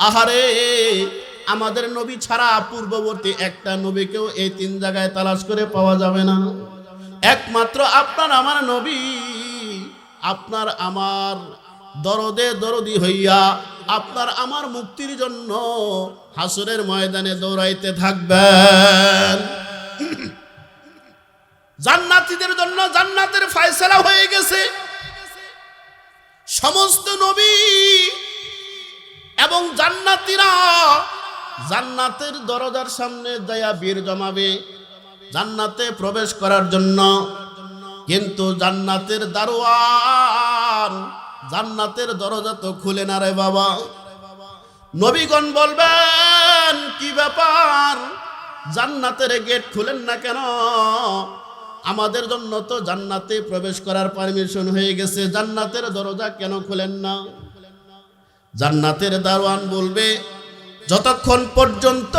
আহারে, আমাদের নবী ছাড়া পূর্ববর্তী একটা নবীকেও এই 3 জায়গায় তালাশ করে পাওয়া যাবে না। একমাত্র আপনার আমার নবী আপনার আমার দরদে দরদি হইয়া আপনার আমার মুক্তির জন্য হাসরের ময়দানে দৌড়াইতে থাকবেন। জান্নাতীদের জন্য জান্নাতের ফয়সালা হয়ে গেছে। সমস্ত নবী এবং জান্নাতীরা জান্নাতের দরজার সামনে যায়া ভিড় জমাবে জান্নাতে প্রবেশ করার জন্য। কিন্তু জান্নাতের দারোয়ান জান্নাতের দরজা তো খুলে না রে বাবা। নবীগণ বলবেন, কি ব্যাপার, জান্নাতের গেট খুলেন না কেন? আমাদের জন্য তো জান্নাতে প্রবেশ করার পারমিশন হয়ে গেছে, জান্নাতের দরজা কেন খুলেন না? জান্নাতের দারোয়ান বলবে, যতক্ষণ পর্যন্ত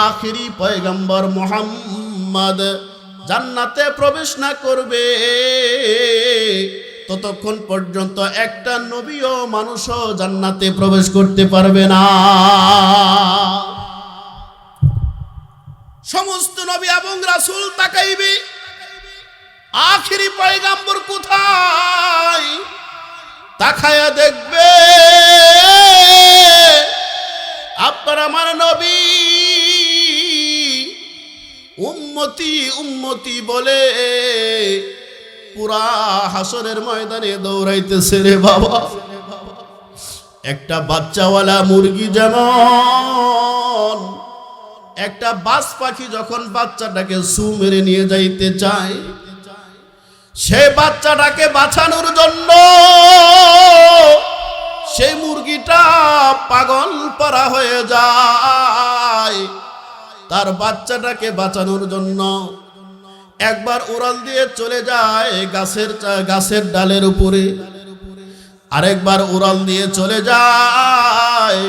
আখিরি পয়গম্বর মুহাম্মদ জান্নাতে প্রবেশ না করবে, ততক্ষণ পর্যন্ত একটা নবীও মানুষও জান্নাতে প্রবেশ করতে পারবে না। সমস্ত নবী এবং রাসূল তাকাইবে, আখিরি পয়গম্বর কোথায়? তাকায়া দেখবে আপনার আমার নবী উম্মতি উম্মতি বলে পুরা হাসরের ময়দানে দৌড়াইতেছে রে বাবা। একটা বাচ্চাওয়ালা মুরগি যেমন একটা বাজ পাখি যখন বাচ্চাটাকে সু মেরে নিয়ে যাইতে চায়, সে বাচ্চাটাকে বাঁচানোর জন্য সেই মুরগিটা পাগল পারা হয়ে যায়। তার বাচ্চাটাকে বাঁচানোর জন্য একবার উড়াল দিয়ে চলে যায় গাছের ডালের উপরে, আরেকবার উড়াল দিয়ে চলে যায়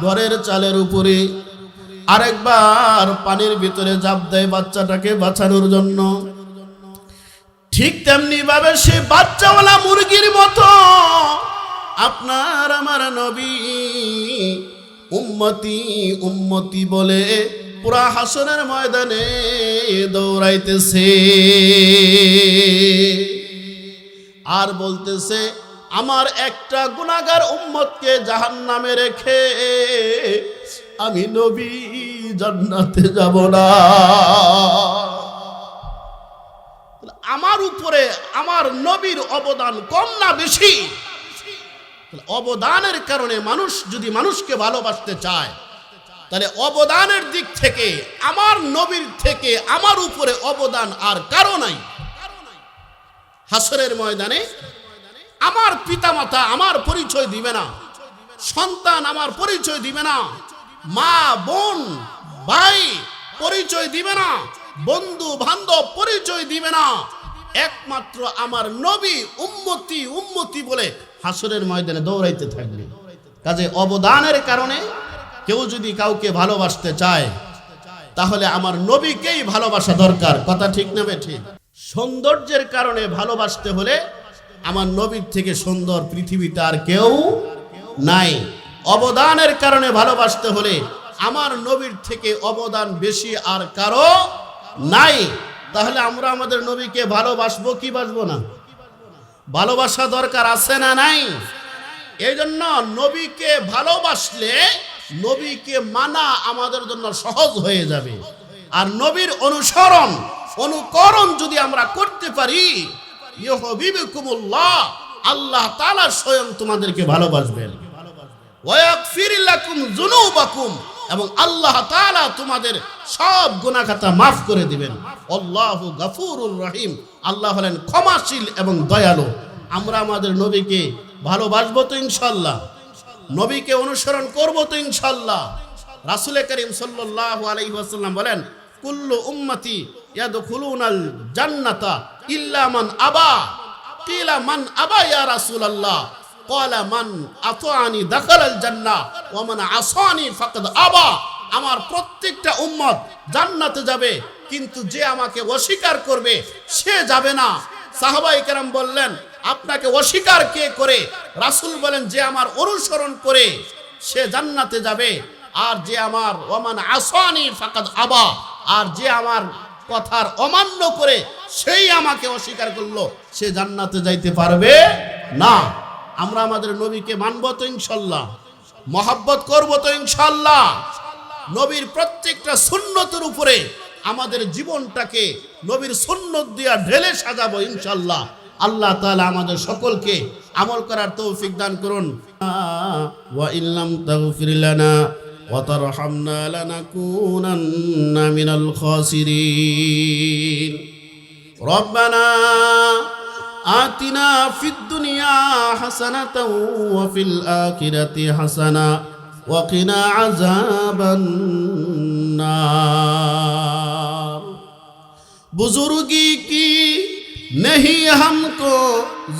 ঘরের চালের উপরে, আরেকবার পানির ভিতরে ঝাঁপ দেয় বাচ্চাটাকে বাঁচানোর জন্য। ঠিক তেমনি ভাবে সে বাচ্চাওয়ালা মুরগির মতো আপনার আমার নবী উম্মতি উম্মতি বলে পুরা হাসরের ময়দানে দৌড়াইতেছে আর বলতেছে, আমার একটা গুনাহগার উম্মতকে জাহান্নামে রেখে আমি নবী জান্নাতে যাব না। আমার উপরে আমার নবীর অবদান কম না বেশি? অবদানের কারণে মানুষ যদি মানুষকে ভালোবাসতে চায়, তাহলে অবদানের দিক থেকে আমার নবীর থেকে আমার উপরে অবদান আর কারো নাই। হাসরের ময়দানে আমার পিতামাতা আমার পরিচয় দিবে না, সন্তান আমার পরিচয় দিবে না, মা বোন ভাই পরিচয় দিবে না, বন্ধু বান্ধব পরিচয় দিবে না, একমাত্র আমার নবী উম্মতি উম্মতি বলে হাসরের ময়দানে দৌড়াইতে থাকবে। কাজে অবদানের কারণে কেউ যদি কাউকে ভালোবাসতে চায়, তাহলে আমার নবীকেই ভালোবাসা দরকার। কথা ঠিক না ঠিক? সৌন্দর্যের কারণে ভালোবাসতে হলে আমার নবীর থেকে সুন্দর পৃথিবীতে আর কেউ নাই। অবদানের কারণে ভালোবাসতে হলে আমার নবীর থেকে অবদান বেশি আর কারো নাই। তাহলে আমরা আমাদের নবীকে ভালোবাসবো কি বাসবো না? ভালোবাসা দরকার আছে না নাই? এই জন্য নবীকে ভালোবাসলে নবীকে মানা আমাদের জন্য সহজ হয়ে যাবে। আর নবীর অনুকরণ যদি আমরা করতে পারি, ইউহিব্বুকুমুল্লাহ, আল্লাহ তাআলা স্বয়ং তোমাদেরকে ভালোবাসবেন। ওয়া ইয়াগফির লাকুম যুনুবাকুম, এবং আল্লাহ তাআলা তোমাদের সব গুনাহ খাতা মাফ করে দিবেন। আল্লাহু গফুরুর রহিম, আল্লাহ হলেন ক্ষমাশীল এবং দয়ালু। আমরা আমাদের নবীকে ভালোবাসবো তো ইনশাআল্লাহ, নবীকে অনুসরণ করব তো ইনশাআল্লাহ। রাসূল করিম সাল্লাল্লাহু আলাইহি ওয়াসাল্লাম বলেন, কুল্লু উম্মতি ইয়াদখুলুনাল জান্নাতা ইল্লা মান আবা। কিলা মান আবা ইয়া রাসূলুল্লাহ? ক্বালা মান আতাআনি দাখালাল জান্নাহ ওয়া মান আসানি ফাকাদ আবা। আমার প্রত্যেকটা উম্মত জান্নাতে যাবে, কিন্তু যে আমাকে অস্বীকার করবে সে যাবে না। সাহাবায়ে কেরাম বললেন, আপনাকে অস্বীকার কে করে? রাসূল বলেন, যে আমার অনুসরণ করে সে জান্নাতে যাবে, আর যে আমার ওমান আসানি ফাকাদ আবা, আর যে আমার কথার অমান্য করে সেই আমাকে অস্বীকার করলো, সে জান্নাতে যাইতে পারবে না। আমরা আমাদের নবীকে মানব তো ইনশাআল্লাহ, মহব্বত করব তো ইনশাআল্লাহ। নবীর প্রত্যেকটা সুন্নতের উপরে আমাদের জীবনটাকে নবীর সুন্নত দিয়া ঢেলে সাজাবো ইনশাআল্লাহ। আল্লাহ তাআলা আমাদের সকলকে আমল করার তৌফিক দান করুন। ওয়া ইল্লাম তাগফির লানা ওয়া তারহামনা লানাকুনান্না মিনাল খাসিরিন। রব্বানা আতিনা ফিদ দুনিয়া হাসানাতাও ওয়া ফিল আখিরাতি হাসানা ওয়া কিনা আযাবান নার। বুজুর্গি কি नहीं हमको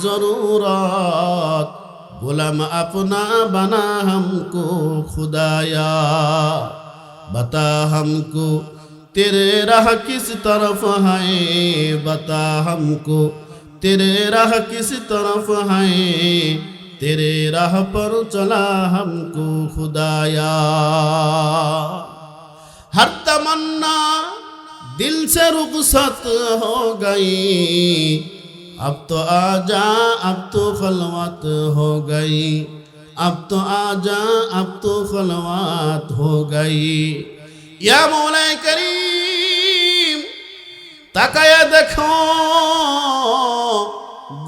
जरूरत, गुलाम अपना बना हमको खुदाया। बता हमको तेरे राह किस तरफ है, बता हमको तेरे राह किस तरफ है, तेरे राह पर चला हमको खुदाया। हर तमन्ना दिल से रुखसत हो गई, अब तो आजा अब तो खलवत हो गई, अब तो आजा अब तो खलवत हो गई। या मौला करीम তাকায়া দেখো,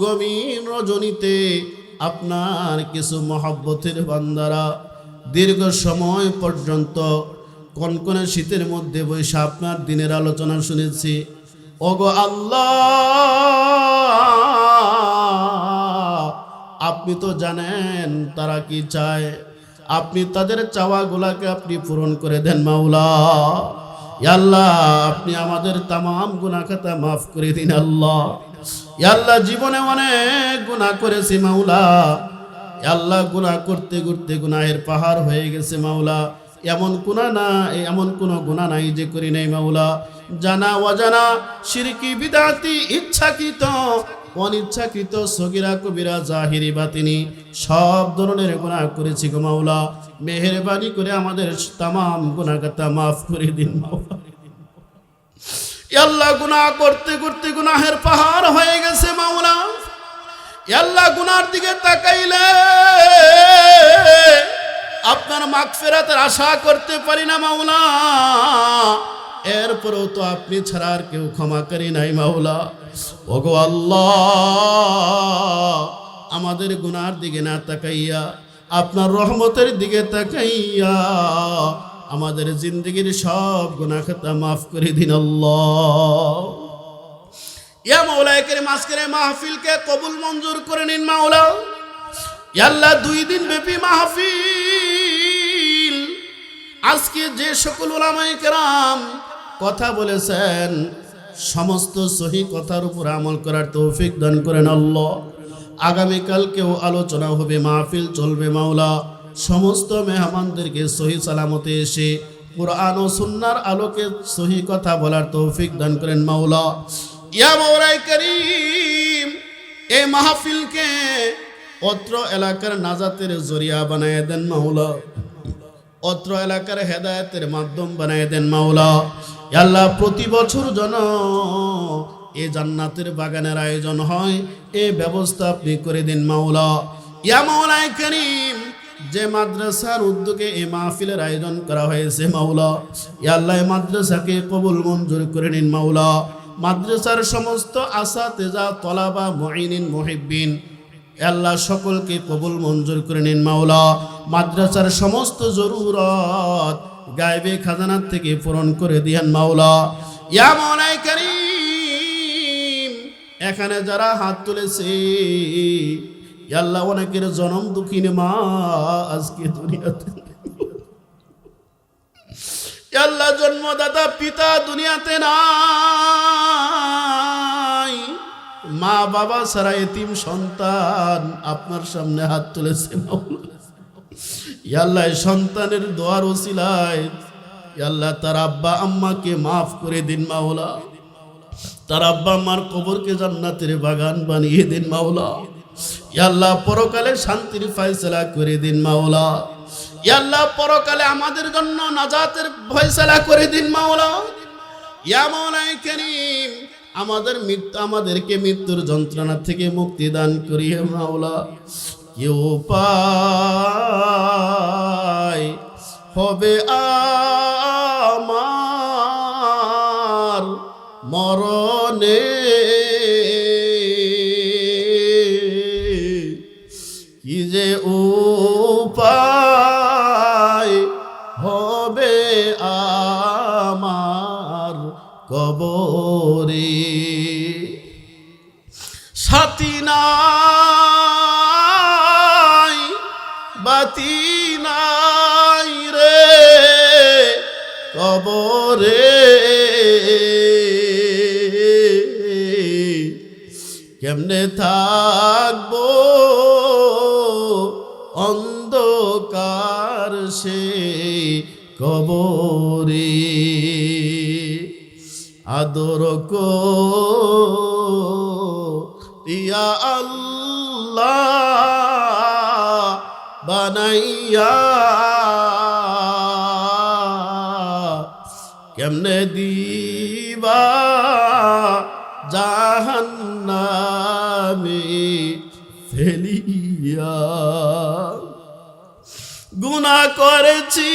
গভীর রজনীতে আপনার কিছু মহব্বতের বান্দারা দীর্ঘ সময় পর্যন্ত কনকনে শীতের মধ্যে বসে আপনার দিনের আলোচনা শুনেছি। ওগো আল্লাহ, আপনি তো জানেন তারা কি চায়, আপনি তাদের চাওয়াগুলাকে আপনি পূরণ করে দেন মাওলা। ইয়া আল্লাহ, আপনি আমাদের তামাম গুনাহ খাতা মাফ করে দিন আল্লাহ। ইয়া আল্লাহ, জীবনে অনেক গুনাহ করেছি মাওলা। ইয়া আল্লাহ, গুনাহ করতে করতে গুনাহের পাহাড় হয়ে গেছে মাওলা। এমন কোনো গুনাহ নাই যে করি নাই মাওলা। জানা অজানা, শিরকি বিদআতি, ইচ্ছাকৃত অনিচ্ছাকৃত, সগীরা কবিরা, জাহিরি বাতিনি সব ধরনের গুনাহ করেছি গো মাওলা। মেহেরবানি করে আমাদের তামাম গুনাহ খাতা মাফ করে দিন মাওলা। ইয়া আল্লাহ, গুনাহ করতে করতে গুনাহের পাহাড় হয়ে গেছে মাওলা। ইয়া আল্লাহ, গুনার দিকে তাকাইলে আপনার মাগফিরাতের আশা করতে পারি না মাওলা। এরপরেও তো আপনি ছাড়া আর কেউ ক্ষমাকারী নাই মাওলা। ওগো আল্লাহ, আমাদের গুনার দিকে না তাকাইয়া আপনার রহমতের দিকে তাকাইয়া আমাদের জিন্দগির সব গুনাহ খাতা মাফ করে দিন আল্লাহ। ইয়া মাওলা কারীম, আজকের মাহফিলকে কবুল মঞ্জুর করে নিন মাওলা। ইয়া আল্লাহ, 2 দিন ব্যাপী মাহফিল, আজকে যে সকল উলামায়ে কেরাম কথা বলেছেন সমস্ত সহি কথার উপর আমল করার তৌফিক দান করেন আল্লাহ। আগামীকালকেও আলোচনা হবে, মাহফিল চলবে মাওলা। সমস্ত মেহমানদেরকে সহি সালামতে এসে কুরআন ও সুন্নাহর আলোকে সহি কথা বলার তৌফিক দান করেন মাওলা। ইয়া মাওলাই কারীম, এই মাহফিলকে অত্র এলাকার নাজাতের জরিয়া বানায় দেন মাওলা, অত্র এলাকার হেদায়েতের মাধ্যম বানায় দেন মাওলা। ইয়া আল্লাহ, প্রতি বছর যেন এই জান্নাতের বাগানের আয়োজন হয়, এই ব্যবস্থা আপনি করে দিন মাওলা। ইয়া মাওলাই কারীম, যে মাদ্রাসার উদ্যোগে এই মাহফিলের আয়োজন করা হয়েছে মাওলা, ইয়া আল্লাহ, এই মাদ্রাসাকে কবুল মঞ্জুর করে নিন মাওলা। মাদ্রাসার সমস্ত আসাতেজা, তলাবা, মুঈনিন, মুহিব্বিন, আল্লাহ সকলকে কবুল মঞ্জুর করে নিন মাওলা। মাদ্রাসার সমস্ত জরুরত গায়বে খাজানার থেকে পূরণ করে দিয়েন মাওলা। ইয়া মাওলাই কারীম, এখানে যারা হাত তুলেছে ইয়া আল্লাহ, অনেকের জনম দুঃখিনী মা আজকে দুনিয়াতে, ইয়া আল্লাহ, জন্মদাতা পিতা দুনিয়াতে নাই, মা বাবা ছাড়া এতিম সন্তান আপনার সামনে হাত তুলেছে মাওলা। ইয়া আল্লাহ, সন্তানের দোয়ার ওসিলায় ইয়া আল্লাহ তার আব্বা আম্মাকে মাফ করে দিন মাওলা। তার আব্বা আম্মার কবরকে জান্নাতের বাগান বানিয়ে দিন মাওলা। ইয়া আল্লাহ, পরকালে শান্তির ফয়সালা করে দিন মাওলা। ইয়া আল্লাহ, পরকালে আমাদের জন্য নাজাতের ফয়সালা করে দিন মাওলা। ইয়া মাওলাই কারীম, আমাদেরকে মৃত্যুর যন্ত্রণা থেকে মুক্তি দান করিয়ে মাওলা। কেউ পায় হবে আমার মরণে, কি যে উপায় হবে আমার কবরে। সাথী নাই, বাতি নাই রে কবরে, কেমনে থাকবো অন্ধকার সে কবরে। আদর ইয়া আল্লাহ বানাইয়া, কেমনে দিবা জাহান্নামে ফেলিয়া। গুনাহ করেছি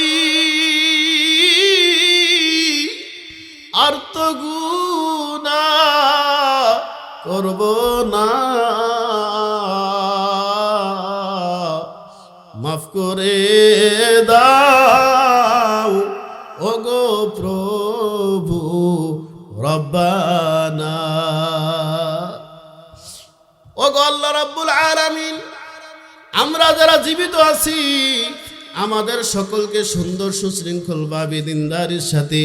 আর তো গুনাহ করব না, মাফ করে দাও ওগো প্রভু রব্বানা। ওগো আল্লাহ রাব্বুল আলামিন, আমরা যারা জীবিত আছি আমাদের সকলকে সুন্দর সুশৃঙ্খল ভাবে দিনদারির সাথে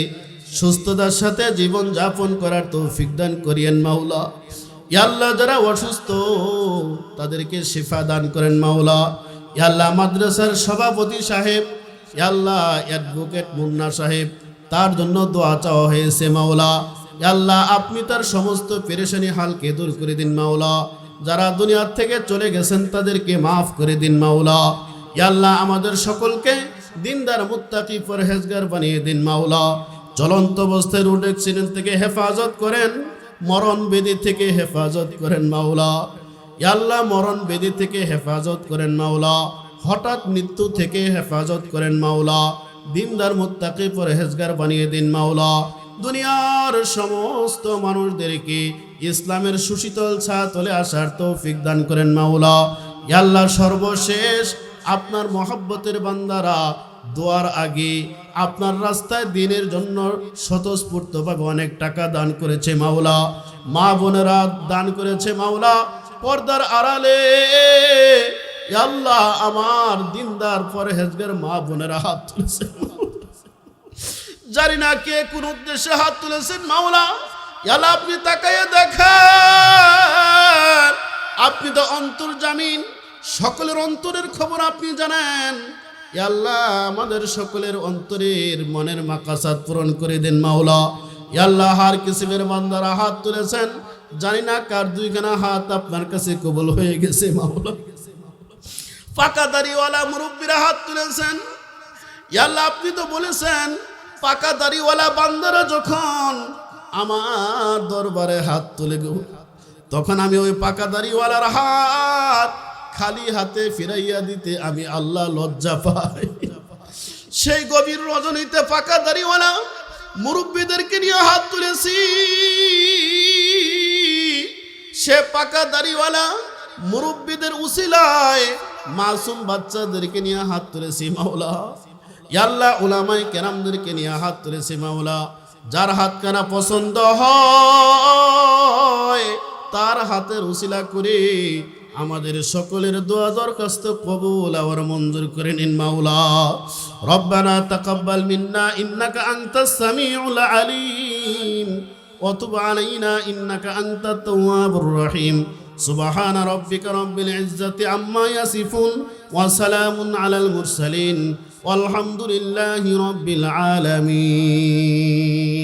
সুস্থতার সাথে জীবন যাপন করার তৌফিক দান করিয়েন মাওলা। ইয়া আল্লাহ, যারা অসুস্থ তাদেরকে শিফা দান করেন মাওলা। ইয়া আল্লাহ, মাদ্রাসার সভাপতি সাহেব, ইয়া আল্লাহ, অ্যাডভোকেট মুন্না সাহেব, তার জন্য দোয়া চাওয়া হয়েছে মাওলা। ইয়া আল্লাহ, আপনি তার সমস্ত পেরেশানি হালকে দূর করে দিন মাওলা। যারা দুনিয়ার থেকে চলে গেছেন তাদেরকে মাফ করে দিন মাওলা। ইয়া আল্লাহ, আমাদের সকলকে দিনদার মুত্তাকি পরহেজগার বানিয়ে দিন মাওলা। চলন্ত অবস্থায় রোড অ্যাক্সিডেন্ট থেকে হেফাজত করেন, মরণ বেদি থেকে হেফাজত করেন মাওলা। ইয়া আল্লাহ, মরণ বেদি থেকে হেফাজত করেন মাওলা। হঠাৎ মৃত্যু থেকে হেফাজত করেন মাওলা। দিনদার মুত্তাকি পরহেজগার বানিয়ে দিন মাওলা। দুনিয়ার সমস্ত মানুষদেরকে ইসলামের সুশীতল ছায়াতলে আসার তৌফিক দান করেন মাওলা। ইয়া আল্লাহ, সর্বশেষ আপনার মহব্বতের বান্দারা দোয়ার আগে আপনার রাস্তায় দিনের জন্য স্বতঃস্ফূর্তভাবে অনেক টাকা দান করেছে মাওলা। মা বোনেরা দান করেছে মাওলা। পর্দার আড়ালে ইয়া আল্লাহ আমার দিনদার পরহেজগার মা বোনেরা হাত তুলেছে, জানি না কে কোন উদ্দেশ্যে হাত তুলেছেন মাওলা। ইয়া আল্লাহ, আপনি তাকাইয়া দেখেন, আপনি তো অন্তর্জামিন, সকলের অন্তরের খবর আপনি জানেন। ইয়া আল্লাহ, আমাদের সকলের অন্তরের মনের মাকাসাদ পূরণ করে দেন মাওলা। ইয়া আল্লাহ, হার কিসিমের বান্দারা হাত তুলেছেন, জানি না কার দুইখানা হাত আপনার কাছে কবুল হয়ে গেছে মাওলা। পাকা দাড়িওয়ালা মুরব্বীরা হাত তুলেছেন। ইয়া আল্লাহ, আপনি তো বলেছেন পাকা দাড়িওয়ালা বান্দারা যখন আমার দরবারে হাত তুলে গো, তখন আমি ওই পাকা দাড়িওয়ালার হাত খালি হাতে ফিরাইয়া দিতে আমি আল্লাহ লজ্জা পাই। সেই গভীর রজনীতে পাকা দাড়িওয়ালা মুরব্বীদেরকে নিয়ে হাত তুলেছি। সে পাকা দাড়িওয়ালা মুরব্বীদের উসিলায় মাসুম বাচ্চাদেরকে নিয়ে হাত তুলেছি মাওলা। ইয়া আল্লাহ, উলামায়ে কেরামদেরকে নিয়ে হাত তুলেছি মাওলা। যার হাত কানা পছন্দ হয় তার হাতের উসিলা করে আমাদের সকলের দোয়া দরখাস্ত কবুল আর মঞ্জুর করে নিন মাওলা। রব্বানা তাকাব্বাল মিন্না ইন্নাকা আনতাস সামিউল আলিম ওয়া তুব আলাইনা ইন্নাকা আনতাত তাওয়াবুর রহিম। সুবহান রাব্বিকা রাব্বিল ইজ্জাতি আম্মা ইয়াসিফুন ওয়া সালামুন আলাল মুরসালিন ওয়ালহামদুলিল্লাহি রাব্বিল আলামিন।